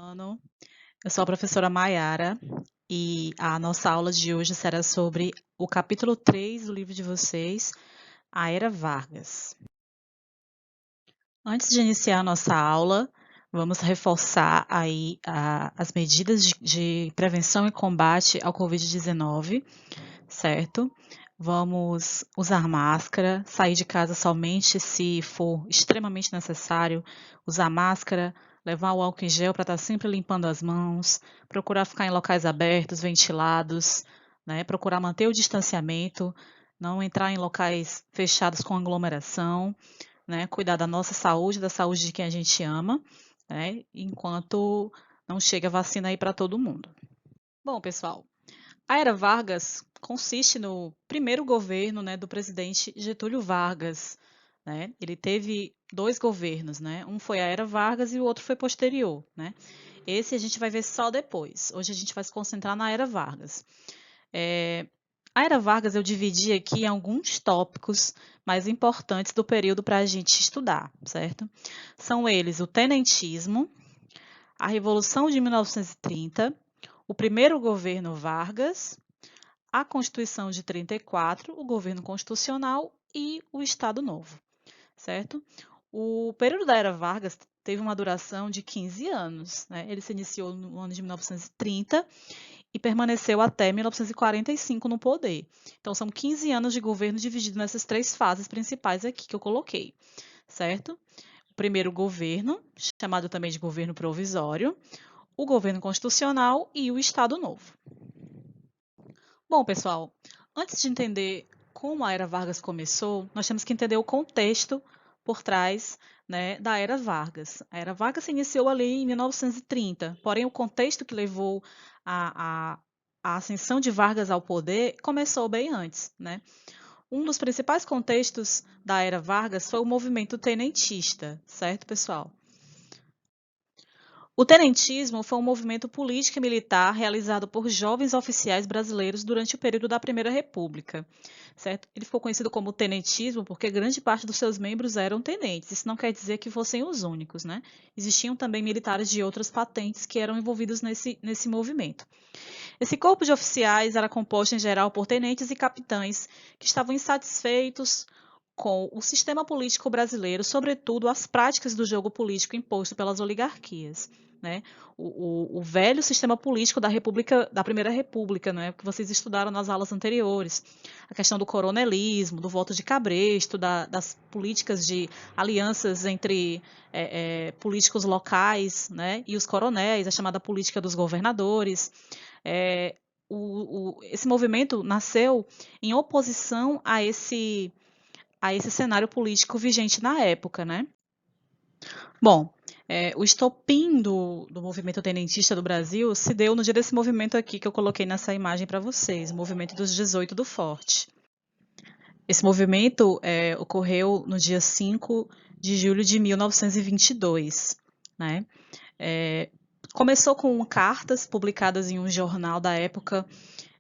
Ano. Eu sou a professora Maiara e a nossa aula de hoje será sobre o capítulo 3 do livro de vocês, A Era Vargas. Antes de iniciar a nossa aula, vamos reforçar aí as medidas de prevenção e combate ao Covid-19, certo? Vamos usar máscara, sair de casa somente se for extremamente necessário, usar máscara, levar o álcool em gel para estar sempre limpando as mãos, procurar ficar em locais abertos, ventilados, né? Procurar manter o distanciamento, não entrar em locais fechados com aglomeração, né? Cuidar da nossa saúde, da saúde de quem a gente ama, né? Enquanto não chega a vacina aí para todo mundo. Bom, pessoal, a Era Vargas consiste no primeiro governo, né, do presidente Getúlio Vargas, né? Ele teve dois governos, né? Um foi a Era Vargas e o outro foi posterior, né? Esse a gente vai ver só depois. Hoje a gente vai se concentrar na Era Vargas. A Era Vargas eu dividi aqui em alguns tópicos mais importantes do período para a gente estudar, certo? São eles o tenentismo, a Revolução de 1930, o primeiro governo Vargas, a Constituição de 34, o governo constitucional e o Estado Novo, certo? O período da Era Vargas teve uma duração de 15 anos, né? Ele se iniciou no ano de 1930 e permaneceu até 1945 no poder. Então, são 15 anos de governo dividido nessas três fases principais aqui que eu coloquei, certo? O primeiro governo, chamado também de governo provisório, o governo constitucional e o Estado Novo. Bom, pessoal, antes de entender como a Era Vargas começou, nós temos que entender o contexto por trás, né, da Era Vargas. A Era Vargas se iniciou ali em 1930, porém o contexto que levou a ascensão de Vargas ao poder começou bem antes, né? Um dos principais contextos da Era Vargas foi o movimento tenentista, certo, pessoal? O tenentismo foi um movimento político e militar realizado por jovens oficiais brasileiros durante o período da Primeira República, certo? Ele ficou conhecido como tenentismo porque grande parte dos seus membros eram tenentes. Isso não quer dizer que fossem os únicos, né? Existiam também militares de outras patentes que eram envolvidos nesse movimento. Esse corpo de oficiais era composto em geral por tenentes e capitães que estavam insatisfeitos com o sistema político brasileiro, sobretudo as práticas do jogo político imposto pelas oligarquias, né? O velho sistema político da República, da Primeira República, né? Que vocês estudaram nas aulas anteriores, a questão do coronelismo, do voto de cabresto, das políticas de alianças entre políticos locais, né? E os coronéis, a chamada política dos governadores. É, esse movimento nasceu em oposição a esse cenário político vigente na época, né? Bom, o estopim do movimento tenentista do Brasil se deu no dia desse movimento aqui que eu coloquei nessa imagem para vocês, o movimento dos 18 do Forte. Esse movimento ocorreu no dia 5 de julho de 1922, né? Começou com cartas publicadas em um jornal da época,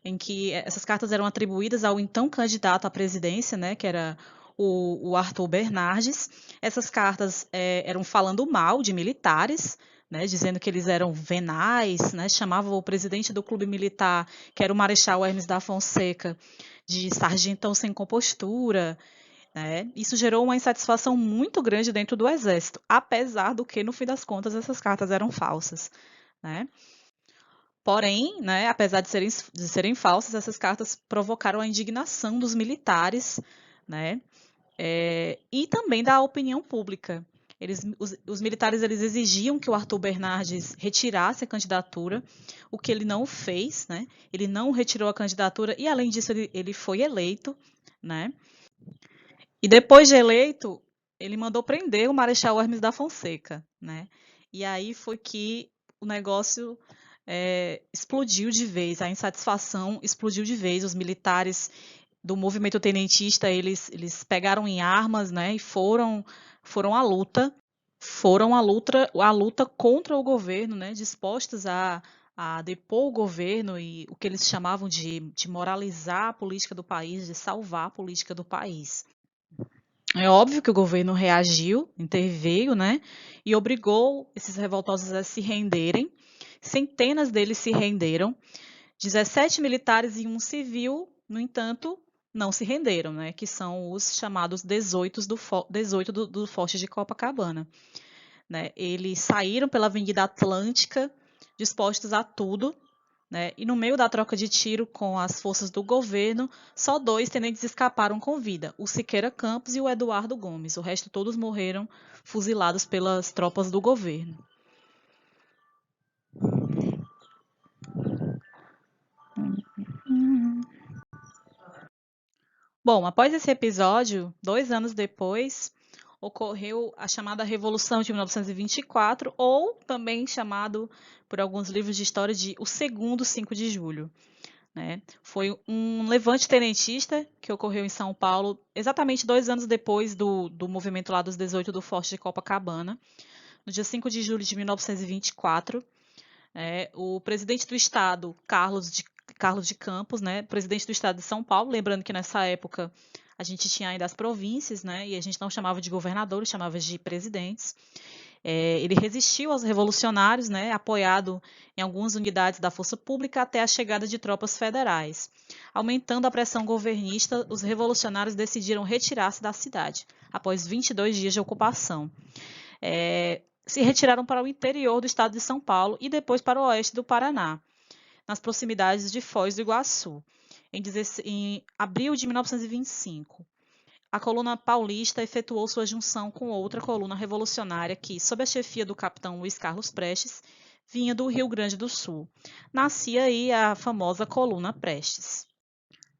em que essas cartas eram atribuídas ao então candidato à presidência, né, que era o Arthur Bernardes. Essas cartas eram falando mal de militares, né, dizendo que eles eram venais, né, chamavam o presidente do clube militar, que era o Marechal Hermes da Fonseca, de sargentão sem compostura. Né? Isso gerou uma insatisfação muito grande dentro do exército, apesar do que, no fim das contas, essas cartas eram falsas. Né? Porém, né, apesar de serem falsas, essas cartas provocaram a indignação dos militares, né, e também da opinião pública. Os militares eles exigiam que o Arthur Bernardes retirasse a candidatura, o que ele não fez, né? Ele não retirou a candidatura e, além disso, ele foi eleito, né? E depois de eleito, ele mandou prender o Marechal Hermes da Fonseca, né? E aí foi que o negócio explodiu de vez, a insatisfação explodiu de vez. Os militares do movimento tenentista eles pegaram em armas, né? E foram à luta contra o governo, né? Dispostos a depor o governo e o que eles chamavam de moralizar a política do país, de salvar a política do país. É óbvio que o governo reagiu, interveio, né, e obrigou esses revoltosos a se renderem. Centenas deles se renderam. 17 militares e um civil, no entanto, não se renderam, né, que são os chamados 18 do Forte de Copacabana. Né? Eles saíram pela Avenida Atlântica, dispostos a tudo, né? E no meio da troca de tiro com as forças do governo, só 2 tenentes escaparam com vida, o Siqueira Campos e o Eduardo Gomes. O resto todos morreram fuzilados pelas tropas do governo. Bom, após esse episódio, 2 anos depois, ocorreu a chamada Revolução de 1924, ou também chamado por alguns livros de história de o segundo 5 de julho. Né? Foi um levante tenentista que ocorreu em São Paulo exatamente 2 anos depois do movimento lá dos 18 do Forte de Copacabana. No dia 5 de julho de 1924, o presidente do Estado, Carlos de Campos, né, presidente do Estado de São Paulo, lembrando que nessa época a gente tinha ainda as províncias, né, e a gente não chamava de governadores, chamava de presidentes. Ele resistiu aos revolucionários, né, apoiado em algumas unidades da força pública até a chegada de tropas federais. Aumentando a pressão governista, os revolucionários decidiram retirar-se da cidade, após 22 dias de ocupação. Se retiraram para o interior do estado de São Paulo e depois para o oeste do Paraná, nas proximidades de Foz do Iguaçu, em abril de 1925. A coluna paulista efetuou sua junção com outra coluna revolucionária que, sob a chefia do capitão Luiz Carlos Prestes, vinha do Rio Grande do Sul. Nascia aí a famosa coluna Prestes.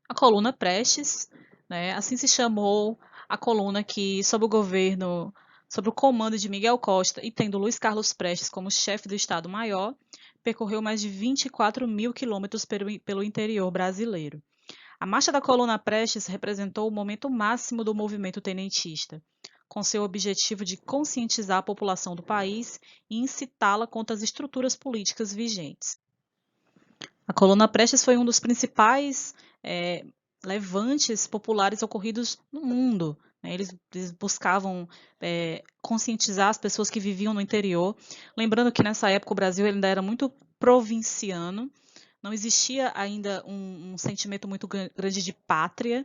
A coluna Prestes, né, assim se chamou a coluna que, sob o comando de Miguel Costa e tendo Luiz Carlos Prestes como chefe do Estado-Maior, percorreu mais de 24 mil quilômetros pelo interior brasileiro. A Marcha da Coluna Prestes representou o momento máximo do movimento tenentista, com seu objetivo de conscientizar a população do país e incitá-la contra as estruturas políticas vigentes. A Coluna Prestes foi um dos principais levantes populares ocorridos no mundo. Eles buscavam conscientizar as pessoas que viviam no interior. Lembrando que nessa época o Brasil ainda era muito provinciano, não existia ainda um sentimento muito grande de pátria,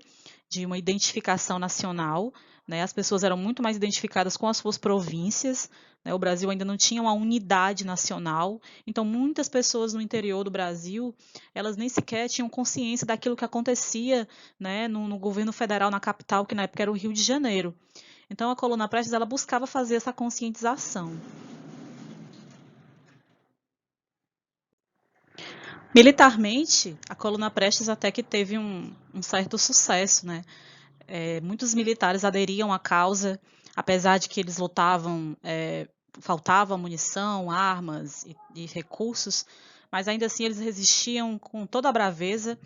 de uma identificação nacional. Né? As pessoas eram muito mais identificadas com as suas províncias. Né? O Brasil ainda não tinha uma unidade nacional. Então, muitas pessoas no interior do Brasil, elas nem sequer tinham consciência daquilo que acontecia, né, no governo federal, na capital, que na época era o Rio de Janeiro. Então, a Coluna Prestes ela buscava fazer essa conscientização. Militarmente, a Coluna Prestes até que teve um certo sucesso, né? Muitos militares aderiam à causa, apesar de que eles lutavam, faltava munição, armas e recursos, mas ainda assim eles resistiam com toda a braveza.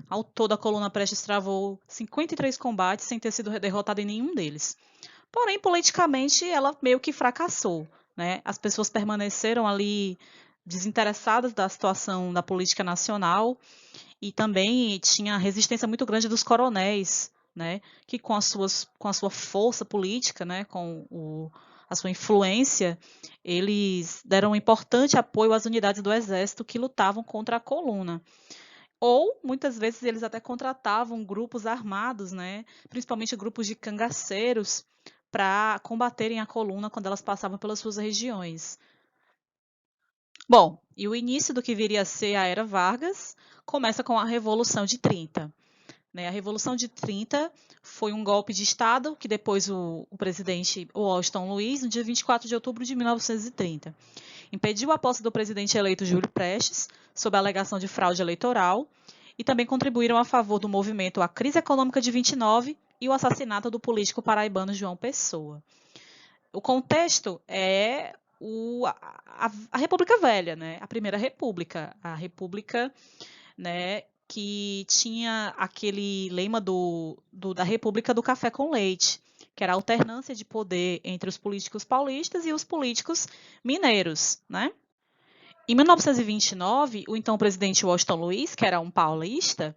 Ao todo, a Coluna Prestes travou 53 combates sem ter sido derrotada em nenhum deles. Porém, politicamente, ela meio que fracassou. Né? As pessoas permaneceram ali desinteressadas da situação da política nacional e também tinha resistência muito grande dos coronéis, né, que com a sua força política, né, a sua influência, eles deram um importante apoio às unidades do exército que lutavam contra a coluna. Ou, muitas vezes, eles até contratavam grupos armados, né, principalmente grupos de cangaceiros, para combaterem a coluna quando elas passavam pelas suas regiões. Bom, e o início do que viria a ser a Era Vargas começa com a Revolução de 30. Né? A Revolução de 30 foi um golpe de Estado que depois o presidente Washington Luiz, no dia 24 de outubro de 1930, impediu a posse do presidente eleito Júlio Prestes, sob a alegação de fraude eleitoral, e também contribuíram a favor do movimento A Crise Econômica de 29 e o assassinato do político paraibano João Pessoa. O contexto é a República Velha, né? A Primeira República, a República, né, que tinha aquele lema da República do Café com Leite, que era a alternância de poder entre os políticos paulistas e os políticos mineiros. Né? Em 1929, o então presidente Washington Luiz, que era um paulista,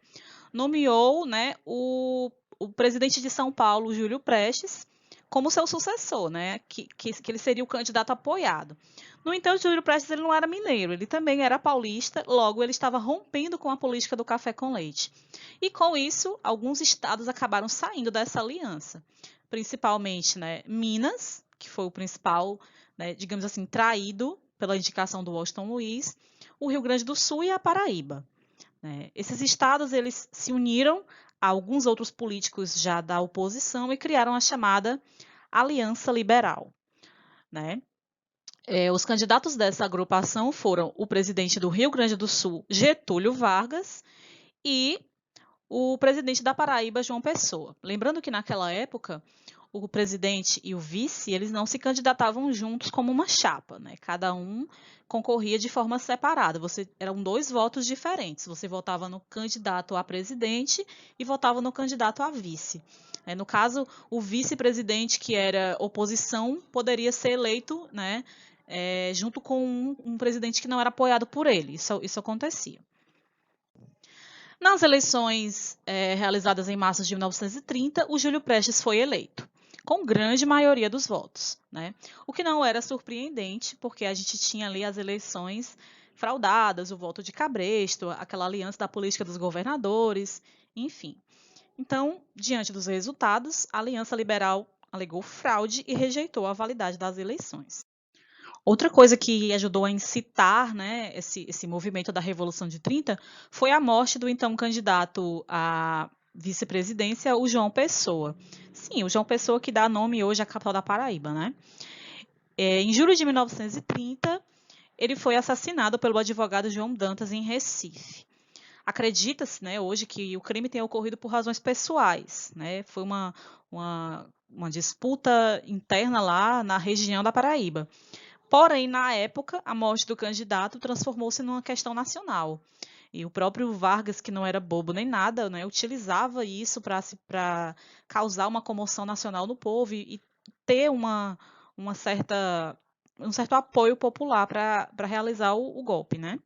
nomeou, né, o presidente de São Paulo, Júlio Prestes, como seu sucessor, né? Que ele seria o candidato apoiado. No entanto, Júlio Prestes ele não era mineiro, ele também era paulista, logo ele estava rompendo com a política do café com leite. E com isso, alguns estados acabaram saindo dessa aliança, principalmente, né, Minas, que foi o principal, né, digamos assim, traído pela indicação do Washington Luiz, o Rio Grande do Sul e a Paraíba. Né? Esses estados eles se uniram a alguns outros políticos já da oposição e criaram a chamada Aliança Liberal. Né? Os candidatos dessa agrupação foram o presidente do Rio Grande do Sul, Getúlio Vargas, e o presidente da Paraíba, João Pessoa. Lembrando que naquela época, o presidente e o vice, eles não se candidatavam juntos como uma chapa, né? Cada um concorria de forma separada. Eram 2 votos diferentes. Você votava no candidato a presidente e votava no candidato a vice. No caso, o vice-presidente, que era oposição, poderia ser eleito, né, junto com um presidente que não era apoiado por ele. Isso acontecia. Nas eleições realizadas em março de 1930, o Júlio Prestes foi eleito, com grande maioria dos votos. Né? O que não era surpreendente, porque a gente tinha ali as eleições fraudadas, o voto de cabresto, aquela aliança da política dos governadores, enfim. Então, diante dos resultados, a Aliança Liberal alegou fraude e rejeitou a validade das eleições. Outra coisa que ajudou a incitar, né, esse movimento da Revolução de 30 foi a morte do então candidato à vice-presidência, o João Pessoa. Sim, o João Pessoa que dá nome hoje à capital da Paraíba. Né? Em julho de 1930, ele foi assassinado pelo advogado João Dantas em Recife. Acredita-se, né, hoje que o crime tenha ocorrido por razões pessoais. Né? Foi uma disputa interna lá na região da Paraíba. Porém, na época, a morte do candidato transformou-se numa questão nacional. E o próprio Vargas, que não era bobo nem nada, né, utilizava isso para causar uma comoção nacional no povo e ter um certo apoio popular para realizar o golpe. Né?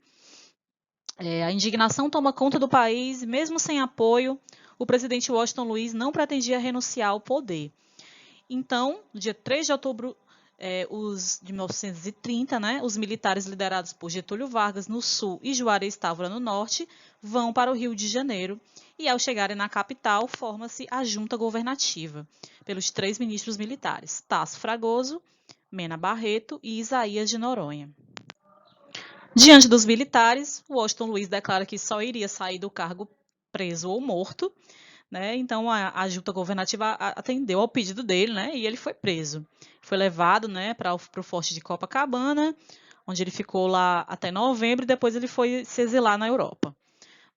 A indignação toma conta do país, mesmo sem apoio, o presidente Washington Luiz não pretendia renunciar ao poder. Então, no dia 3 de outubro de 1930, né, os militares liderados por Getúlio Vargas no sul e Juarez Távora no norte vão para o Rio de Janeiro e, ao chegarem na capital, forma-se a junta governativa pelos 3 ministros militares, Tasso Fragoso, Mena Barreto e Isaías de Noronha. Diante dos militares, Washington Luiz declara que só iria sair do cargo preso ou morto. Né? Então, a junta governativa atendeu ao pedido dele, né? E ele foi preso. Foi levado, né, para o forte de Copacabana, onde ele ficou lá até novembro, e depois ele foi se exilar na Europa.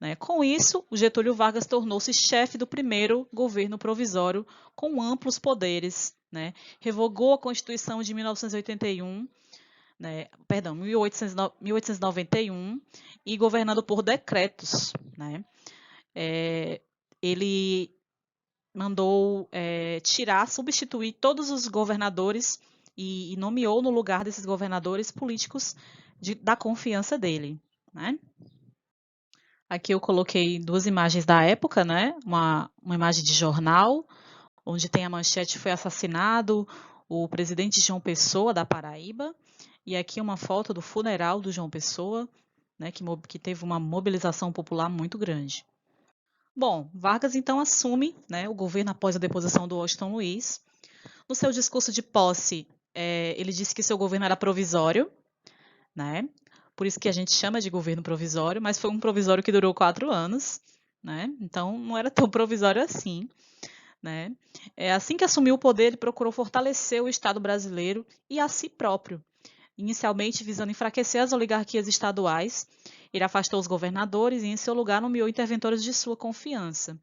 Né? Com isso, o Getúlio Vargas tornou-se chefe do primeiro governo provisório com amplos poderes. Né? Revogou a Constituição de 1981, né, 1891, e governando por decretos. Né? Ele mandou substituir todos os governadores e nomeou no lugar desses governadores políticos da confiança dele. Né? Aqui eu coloquei 2 imagens da época, né? Uma imagem de jornal, onde tem a manchete: foi assassinado o presidente João Pessoa, da Paraíba, e aqui uma foto do funeral do João Pessoa, né, que teve uma mobilização popular muito grande. Bom, Vargas então assume, né, o governo após a deposição do Washington Luiz. No seu discurso de posse, ele disse que seu governo era provisório, né? Por isso que a gente chama de governo provisório, mas foi um provisório que durou 4 anos, né? Então não era tão provisório assim. Né? Assim que assumiu o poder, ele procurou fortalecer o Estado brasileiro e a si próprio, inicialmente visando enfraquecer as oligarquias estaduais. Ele afastou os governadores e, em seu lugar, nomeou interventores de sua confiança.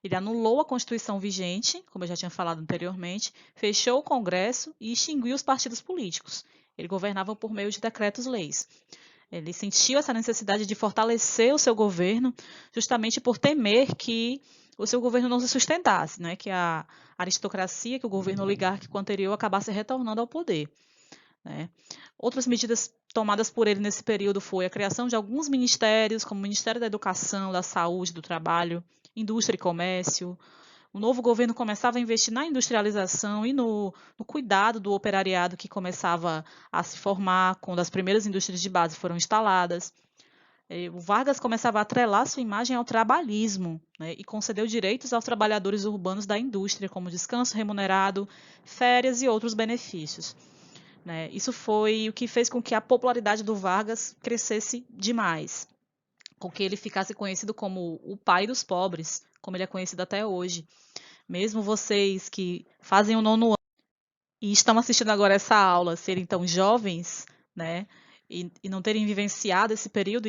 Ele anulou a Constituição vigente, como eu já tinha falado anteriormente, fechou o Congresso e extinguiu os partidos políticos. Ele governava por meio de decretos-leis. Ele sentiu essa necessidade de fortalecer o seu governo, justamente por temer que o seu governo não se sustentasse, né? Que a aristocracia, que o governo oligárquico anterior acabasse retornando ao poder. Né? Outras medidas tomadas por ele nesse período foi a criação de alguns ministérios, como o Ministério da Educação, da Saúde, do Trabalho, Indústria e Comércio, O novo governo começava a investir na industrialização e no cuidado do operariado que começava a se formar quando as primeiras indústrias de base foram instaladas. O Vargas começava a atrelar sua imagem ao trabalhismo, né, e concedeu direitos aos trabalhadores urbanos da indústria, como descanso remunerado, férias e outros benefícios. Né. Isso foi o que fez com que a popularidade do Vargas crescesse demais, com que ele ficasse conhecido como o pai dos pobres, como ele é conhecido até hoje. Mesmo vocês que fazem o 9º ano e estão assistindo agora essa aula, serem tão jovens, né, e não terem vivenciado esse período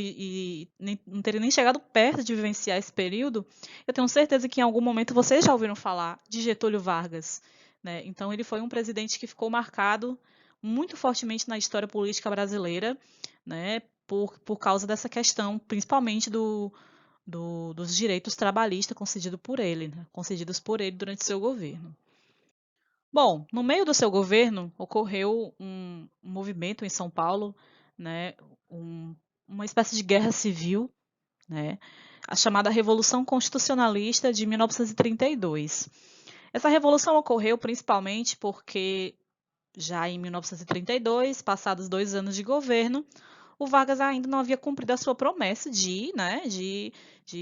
não terem nem chegado perto de vivenciar esse período, eu tenho certeza que em algum momento vocês já ouviram falar de Getúlio Vargas. Né? Então, ele foi um presidente que ficou marcado muito fortemente na história política brasileira, né, por causa dessa questão, principalmente dos direitos trabalhistas concedidos por ele durante seu governo. Bom, no meio do seu governo, ocorreu um movimento em São Paulo, né, uma espécie de guerra civil, né, a chamada Revolução Constitucionalista de 1932. Essa revolução ocorreu principalmente porque, já em 1932, passados 2 anos de governo, o Vargas ainda não havia cumprido a sua promessa de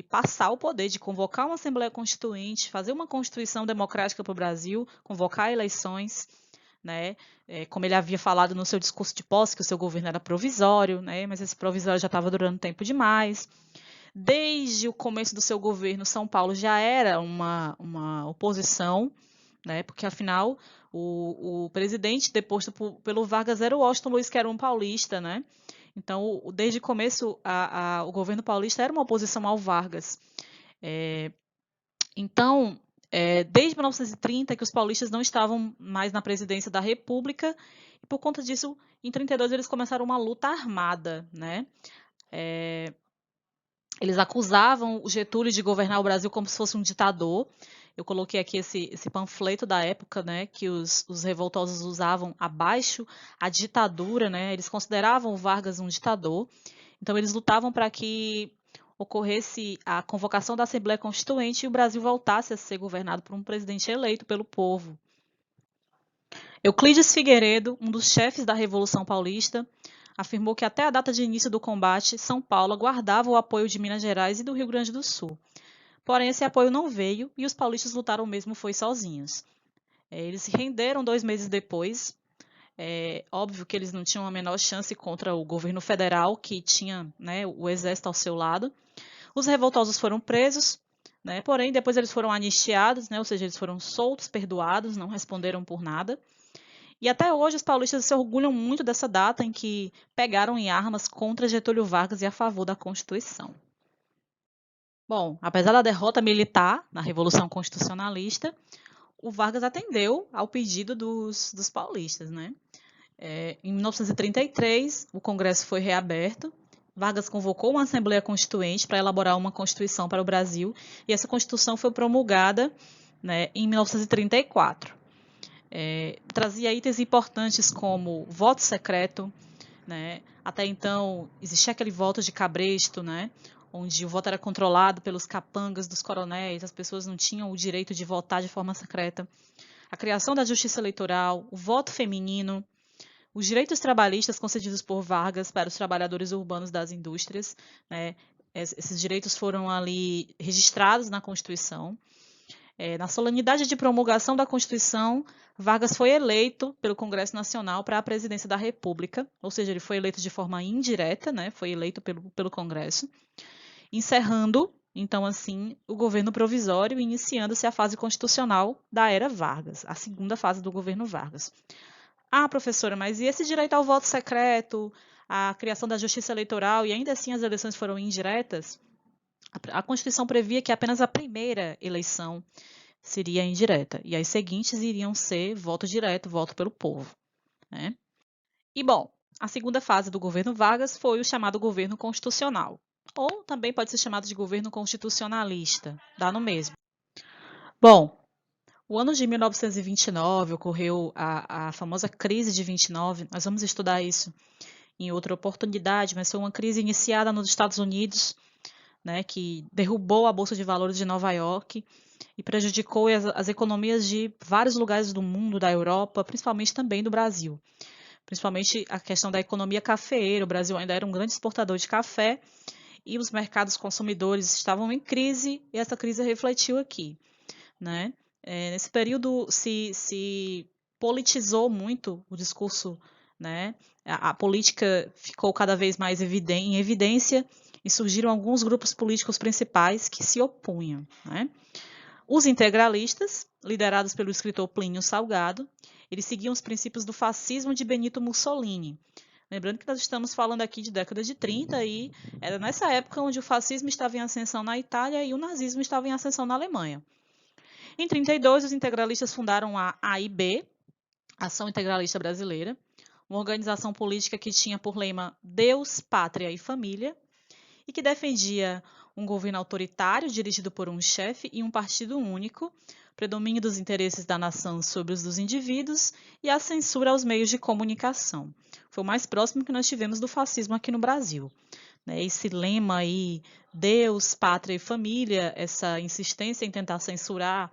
passar o poder, de convocar uma Assembleia Constituinte, fazer uma Constituição democrática para o Brasil, convocar eleições, né? Como ele havia falado no seu discurso de posse, que o seu governo era provisório, né? Mas esse provisório já estava durando tempo demais. Desde o começo do seu governo, São Paulo já era uma oposição, né? Porque afinal o presidente deposto pelo Vargas era o Washington Luiz, que era um paulista, né? Então, desde o começo, o governo paulista era uma oposição ao Vargas. Então, desde 1930, que os paulistas não estavam mais na presidência da República, e por conta disso, em 32, eles começaram uma luta armada, né? Eles acusavam o Getúlio de governar o Brasil como se fosse um ditador. Eu coloquei aqui esse panfleto da época, né, que os revoltosos usavam abaixo a ditadura, né, eles consideravam o Vargas um ditador. Então, eles lutavam para que ocorresse a convocação da Assembleia Constituinte e o Brasil voltasse a ser governado por um presidente eleito pelo povo. Euclides Figueiredo, um dos chefes da Revolução Paulista, afirmou que até a data de início do combate, São Paulo aguardava o apoio de Minas Gerais e do Rio Grande do Sul. Porém, esse apoio não veio e os paulistas lutaram mesmo foi sozinhos. Eles se renderam 2 meses depois. Óbvio que eles não tinham a menor chance contra o governo federal, que tinha, né, o exército ao seu lado. Os revoltosos foram presos, né, porém depois eles foram anistiados, né, ou seja, eles foram soltos, perdoados, não responderam por nada. E até hoje os paulistas se orgulham muito dessa data em que pegaram em armas contra Getúlio Vargas e a favor da Constituição. Bom, apesar da derrota militar na Revolução Constitucionalista, o Vargas atendeu ao pedido dos paulistas, né? Em 1933, o Congresso foi reaberto. Vargas convocou uma Assembleia Constituinte para elaborar uma Constituição para o Brasil, e essa Constituição foi promulgada, né, em 1934. Trazia itens importantes como voto secreto, né? Até então existia aquele voto de cabresto, né? Onde o voto era controlado pelos capangas dos coronéis, as pessoas não tinham o direito de votar de forma secreta. A criação da justiça eleitoral, o voto feminino, os direitos trabalhistas concedidos por Vargas para os trabalhadores urbanos das indústrias, né? Esses direitos foram ali registrados na Constituição. Na solenidade de promulgação da Constituição, Vargas foi eleito pelo Congresso Nacional para a presidência da República, ou seja, ele foi eleito de forma indireta, né? Foi eleito pelo Congresso, encerrando, então, assim, o governo provisório e iniciando-se a fase constitucional da era Vargas, a segunda fase do governo Vargas. Ah, professora, mas e esse direito ao voto secreto, a criação da justiça eleitoral e ainda assim as eleições foram indiretas? A Constituição previa que apenas a primeira eleição seria indireta e as seguintes iriam ser voto direto, voto pelo povo, né? E, bom, a segunda fase do governo Vargas foi o chamado governo constitucional, ou também pode ser chamado de governo constitucionalista, dá no mesmo. Bom, o ano de 1929 ocorreu a famosa crise de 29, nós vamos estudar isso em outra oportunidade, mas foi uma crise iniciada nos Estados Unidos, né, que derrubou a Bolsa de Valores de Nova York e prejudicou as economias de vários lugares do mundo, da Europa, principalmente também do Brasil. Principalmente a questão da economia cafeeira. O Brasil ainda era um grande exportador de café e os mercados consumidores estavam em crise, e essa crise refletiu aqui, né? Nesse período se politizou muito o discurso, né? A política ficou cada vez mais em evidência e surgiram alguns grupos políticos principais que se opunham, né? Os integralistas, liderados pelo escritor Plínio Salgado, eles seguiam os princípios do fascismo de Benito Mussolini. Lembrando que nós estamos falando aqui de década de 30 e era nessa época onde o fascismo estava em ascensão na Itália e o nazismo estava em ascensão na Alemanha. Em 32, os integralistas fundaram a AIB, Ação Integralista Brasileira, uma organização política que tinha por lema Deus, Pátria e Família, e que defendia um governo autoritário dirigido por um chefe e um partido único, predomínio dos interesses da nação sobre os dos indivíduos e a censura aos meios de comunicação. Foi o mais próximo que nós tivemos do fascismo aqui no Brasil. Esse lema aí, Deus, Pátria e Família, essa insistência em tentar censurar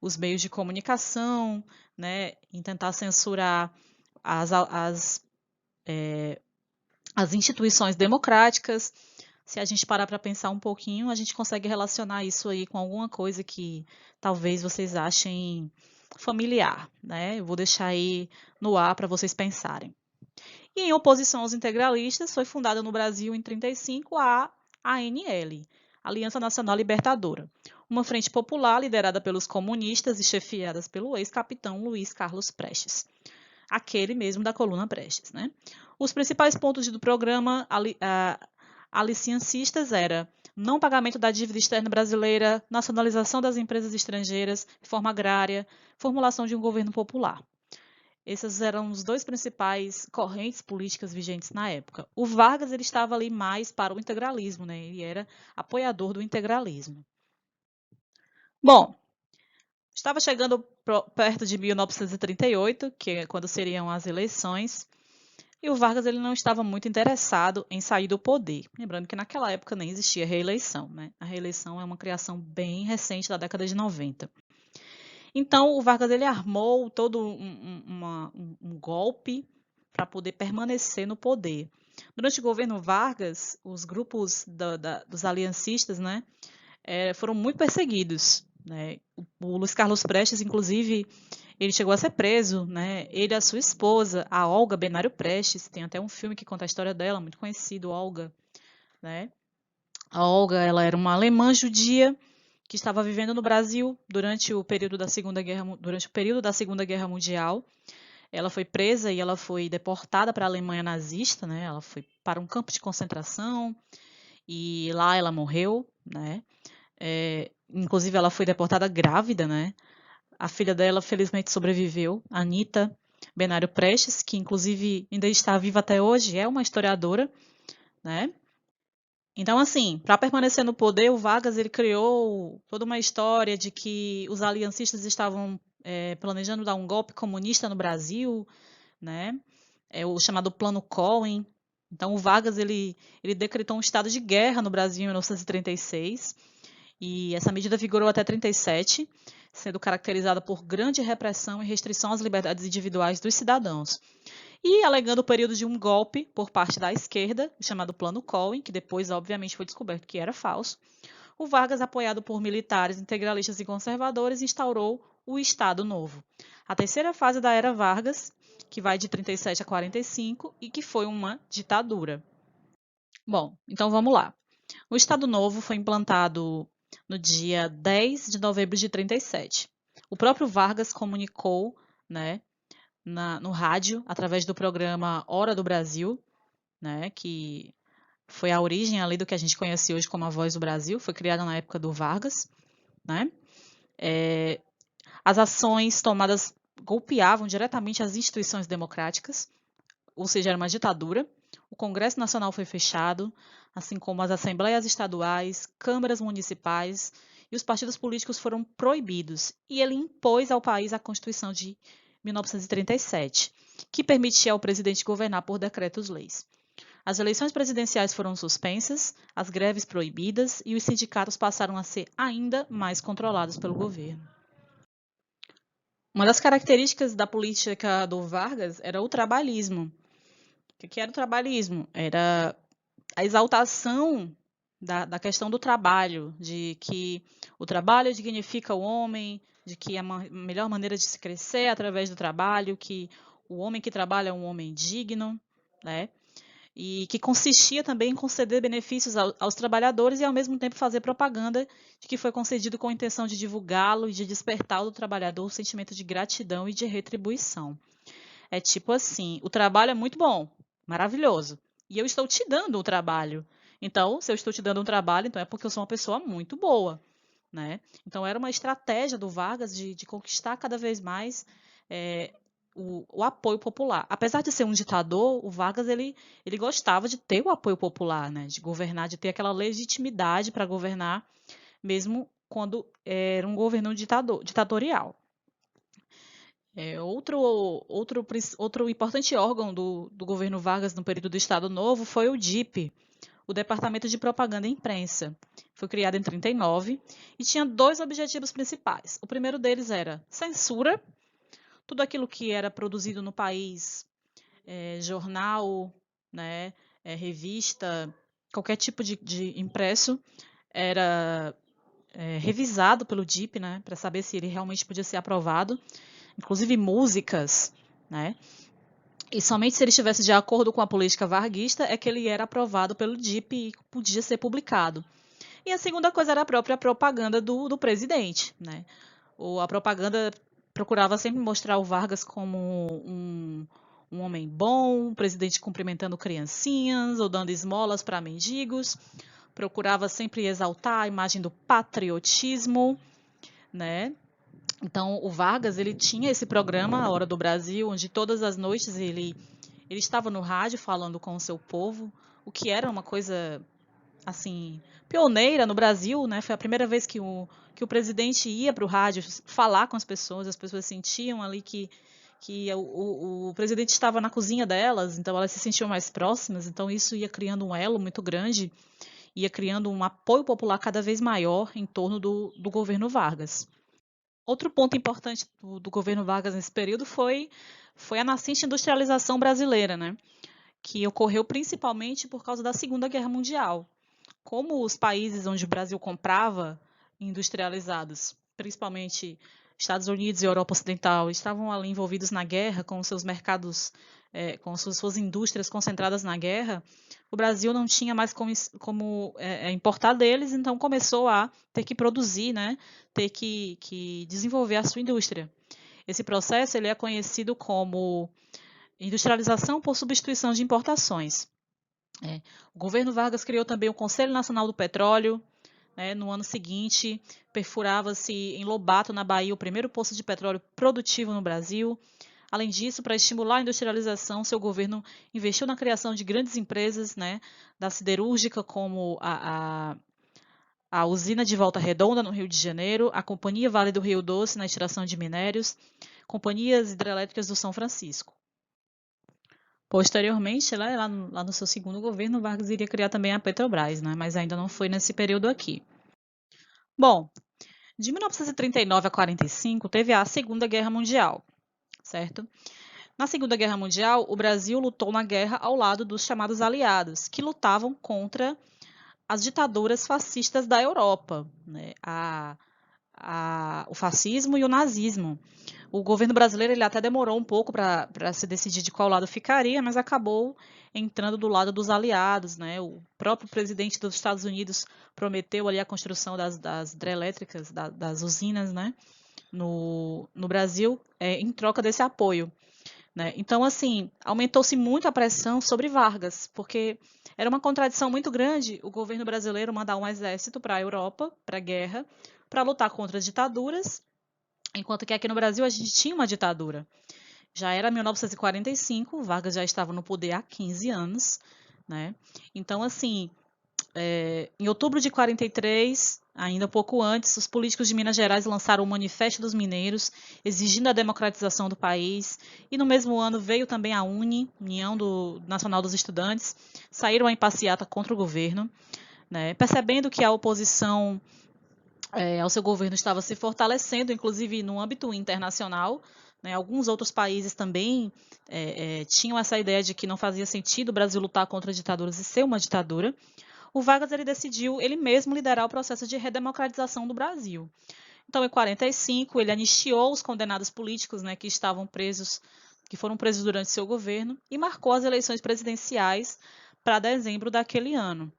os meios de comunicação, né, em tentar censurar as instituições democráticas. Se a gente parar para pensar um pouquinho, a gente consegue relacionar isso aí com alguma coisa que talvez vocês achem familiar, né? Eu vou deixar aí no ar para vocês pensarem. E em oposição aos integralistas, foi fundada no Brasil em 1935 a ANL, Aliança Nacional Libertadora, uma frente popular liderada pelos comunistas e chefiadas pelo ex-capitão Luiz Carlos Prestes, aquele mesmo da coluna Prestes, né? Os principais pontos do programa aliciancistas era não pagamento da dívida externa brasileira, nacionalização das empresas estrangeiras, reforma agrária, formulação de um governo popular. Esses eram os dois principais correntes políticas vigentes na época. O Vargas ele estava ali mais para o integralismo, né? Ele era apoiador do integralismo. Bom, estava chegando perto de 1938, que é quando seriam as eleições, e o Vargas ele não estava muito interessado em sair do poder. Lembrando que naquela época nem existia reeleição, né? A reeleição é uma criação bem recente da década de 90. Então, o Vargas ele armou todo um golpe para poder permanecer no poder. Durante o governo Vargas, os grupos dos aliancistas, né, foram muito perseguidos, né? O Luiz Carlos Prestes, inclusive, ele chegou a ser preso, né? Ele e a sua esposa, a Olga Benário Prestes, tem até um filme que conta a história dela, muito conhecido, Olga, né? A Olga, ela era uma alemã judia que estava vivendo no Brasil durante o período da Segunda Guerra Mundial. Ela foi presa e ela foi deportada para a Alemanha nazista, né? Ela foi para um campo de concentração e lá ela morreu, né? Inclusive ela foi deportada grávida, né? A filha dela felizmente sobreviveu, Anita Benário Prestes, que inclusive ainda está viva até hoje, é uma historiadora, né? Então, assim, para permanecer no poder, o Vargas ele criou toda uma história de que os aliancistas estavam planejando dar um golpe comunista no Brasil, né? O chamado Plano Cohen. Então, o Vargas ele decretou um estado de guerra no Brasil em 1936 e essa medida vigorou até 1937, sendo caracterizada por grande repressão e restrição às liberdades individuais dos cidadãos. E alegando o período de um golpe por parte da esquerda, chamado Plano Cohen, que depois, obviamente, foi descoberto que era falso, o Vargas, apoiado por militares, integralistas e conservadores, instaurou o Estado Novo. A terceira fase da era Vargas, que vai de 37 a 45 e que foi uma ditadura. Bom, então vamos lá. O Estado Novo foi implantado no dia 10 de novembro de 37. O próprio Vargas comunicou, né, no rádio, através do programa Hora do Brasil, né, que foi a origem ali do que a gente conhece hoje como a Voz do Brasil, foi criada na época do Vargas, né? As ações tomadas golpeavam diretamente as instituições democráticas, ou seja, era uma ditadura. O Congresso Nacional foi fechado, assim como as assembleias estaduais, câmaras municipais e os partidos políticos foram proibidos. E ele impôs ao país a Constituição de 1937, que permitia ao presidente governar por decretos-leis. As eleições presidenciais foram suspensas, as greves proibidas e os sindicatos passaram a ser ainda mais controlados pelo governo. Uma das características da política do Vargas era o trabalhismo. O que era o trabalhismo? Era a exaltação da questão do trabalho, de que o trabalho dignifica o homem, de que a melhor maneira de se crescer é através do trabalho, que o homem que trabalha é um homem digno, né? E que consistia também em conceder benefícios aos trabalhadores e, ao mesmo tempo, fazer propaganda de que foi concedido com a intenção de divulgá-lo e de despertar do trabalhador o sentimento de gratidão e de retribuição. É tipo assim, o trabalho é muito bom, maravilhoso, e eu estou te dando o trabalho. Então, se eu estou te dando um trabalho, então é porque eu sou uma pessoa muito boa, né? Então, era uma estratégia do Vargas de conquistar cada vez mais o apoio popular. Apesar de ser um ditador, o Vargas ele gostava de ter o apoio popular, né? De governar, de ter aquela legitimidade para governar, mesmo quando era um governo ditatorial. Outro importante órgão do governo Vargas no período do Estado Novo foi o DIP, o Departamento de Propaganda e Imprensa. Foi criado em 1939 e tinha dois objetivos principais. O primeiro deles era censura, tudo aquilo que era produzido no país, jornal, né, revista, qualquer tipo de impresso, era revisado pelo DIP, né, para saber se ele realmente podia ser aprovado, inclusive músicas, né, e somente se ele estivesse de acordo com a política varguista é que ele era aprovado pelo DIP e podia ser publicado. E a segunda coisa era a própria propaganda do presidente, né? A propaganda procurava sempre mostrar o Vargas como um homem bom, um presidente cumprimentando criancinhas ou dando esmolas para mendigos. Procurava sempre exaltar a imagem do patriotismo, né? Então, o Vargas ele tinha esse programa, A Hora do Brasil, onde todas as noites ele estava no rádio falando com o seu povo, o que era uma coisa assim pioneira no Brasil, né? Foi a primeira vez que o presidente ia para o rádio falar com as pessoas sentiam ali que o presidente estava na cozinha delas, então elas se sentiam mais próximas, então isso ia criando um elo muito grande, ia criando um apoio popular cada vez maior em torno do governo Vargas. Outro ponto importante do governo Vargas nesse período foi a nascente industrialização brasileira, né? Que ocorreu principalmente por causa da Segunda Guerra Mundial. Como os países onde o Brasil comprava industrializados, principalmente Estados Unidos e Europa Ocidental, estavam ali envolvidos na guerra, com seus mercados, com suas indústrias concentradas na guerra, o Brasil não tinha mais como importar deles, então começou a ter que produzir, né, ter que desenvolver a sua indústria. Esse processo ele é conhecido como industrialização por substituição de importações. O governo Vargas criou também o Conselho Nacional do Petróleo. No ano seguinte, perfurava-se em Lobato, na Bahia, o primeiro poço de petróleo produtivo no Brasil. Além disso, para estimular a industrialização, seu governo investiu na criação de grandes empresas, da siderúrgica, como a usina de Volta Redonda, no Rio de Janeiro, a Companhia Vale do Rio Doce, na extração de minérios, companhias hidrelétricas do São Francisco. Posteriormente, lá no seu segundo governo, Vargas iria criar também a Petrobras, mas ainda não foi nesse período aqui. Bom, de 1939 a 45 teve a Segunda Guerra Mundial, certo? Na Segunda Guerra Mundial, o Brasil lutou na guerra ao lado dos chamados aliados, que lutavam contra as ditaduras fascistas da Europa, o fascismo e o nazismo. O governo brasileiro ele até demorou um pouco para se decidir de qual lado ficaria, mas acabou entrando do lado dos aliados, O próprio presidente dos Estados Unidos prometeu ali a construção das hidrelétricas, das usinas, no Brasil, em troca desse apoio. Então, assim, aumentou-se muito a pressão sobre Vargas, porque era uma contradição muito grande o governo brasileiro mandar um exército para a Europa, para a guerra, para lutar contra as ditaduras, enquanto que aqui no Brasil a gente tinha uma ditadura. Já era 1945, Vargas já estava no poder há 15 anos, Então, assim, Em outubro de 43, ainda pouco antes, os políticos de Minas Gerais lançaram o Manifesto dos Mineiros, exigindo a democratização do país. E no mesmo ano veio também a UNE, União Nacional dos Estudantes, saíram em passeata contra o governo, né, percebendo que a oposição ao seu governo estava se fortalecendo, inclusive no âmbito internacional. Né, alguns outros países também tinham essa ideia de que não fazia sentido o Brasil lutar contra ditaduras e ser uma ditadura. O Vargas ele decidiu ele mesmo liderar o processo de redemocratização do Brasil. Então, em 45, ele anistiou os condenados políticos, né, que estavam presos, que foram presos durante seu governo, e marcou as eleições presidenciais para dezembro daquele ano.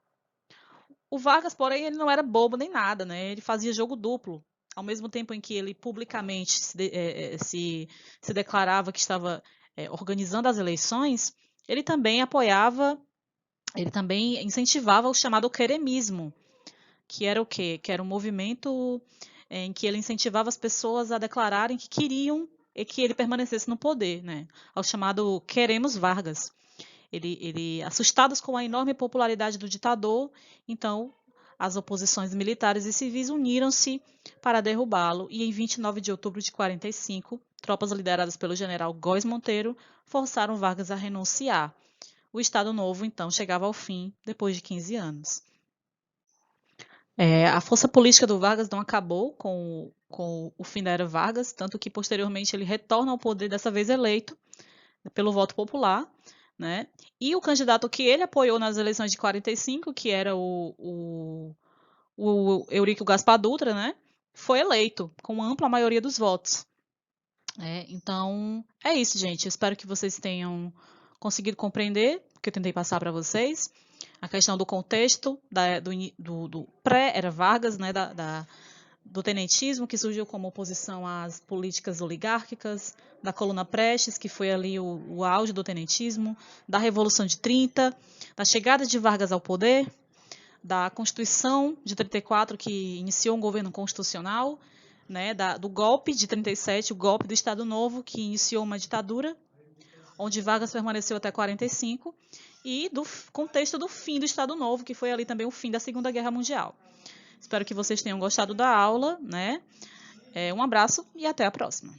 O Vargas, porém, ele não era bobo nem nada, né? Ele fazia jogo duplo. Ao mesmo tempo em que ele publicamente se declarava que estava organizando as eleições, ele também apoiava, ele também incentivava o chamado queremismo, que era o quê? Que era um movimento em que ele incentivava as pessoas a declararem que queriam que ele permanecesse no poder, né? Ao chamado Queremos Vargas. Assustados com a enorme popularidade do ditador, então as oposições militares e civis uniram-se para derrubá-lo e em 29 de outubro de 45, tropas lideradas pelo general Góes Monteiro forçaram Vargas a renunciar. O Estado Novo, então, chegava ao fim depois de 15 anos. A força política do Vargas não acabou com o fim da era Vargas, tanto que posteriormente ele retorna ao poder, dessa vez eleito pelo voto popular, né? E o candidato que ele apoiou nas eleições de 45, que era o Eurico Gaspar Dutra, né? Foi eleito com ampla maioria dos votos. Então, é isso, gente. Eu espero que vocês tenham conseguido compreender o que eu tentei passar para vocês. A questão do contexto do pré-era Vargas, né, do tenentismo, que surgiu como oposição às políticas oligárquicas, da coluna Prestes, que foi ali o auge do tenentismo, da Revolução de 30, da chegada de Vargas ao poder, da Constituição de 34, que iniciou um governo constitucional, né, do golpe de 37, o golpe do Estado Novo, que iniciou uma ditadura, onde Vargas permaneceu até 45, e do contexto do fim do Estado Novo, que foi ali também o fim da Segunda Guerra Mundial. Espero que vocês tenham gostado da aula, né? Um abraço e até a próxima.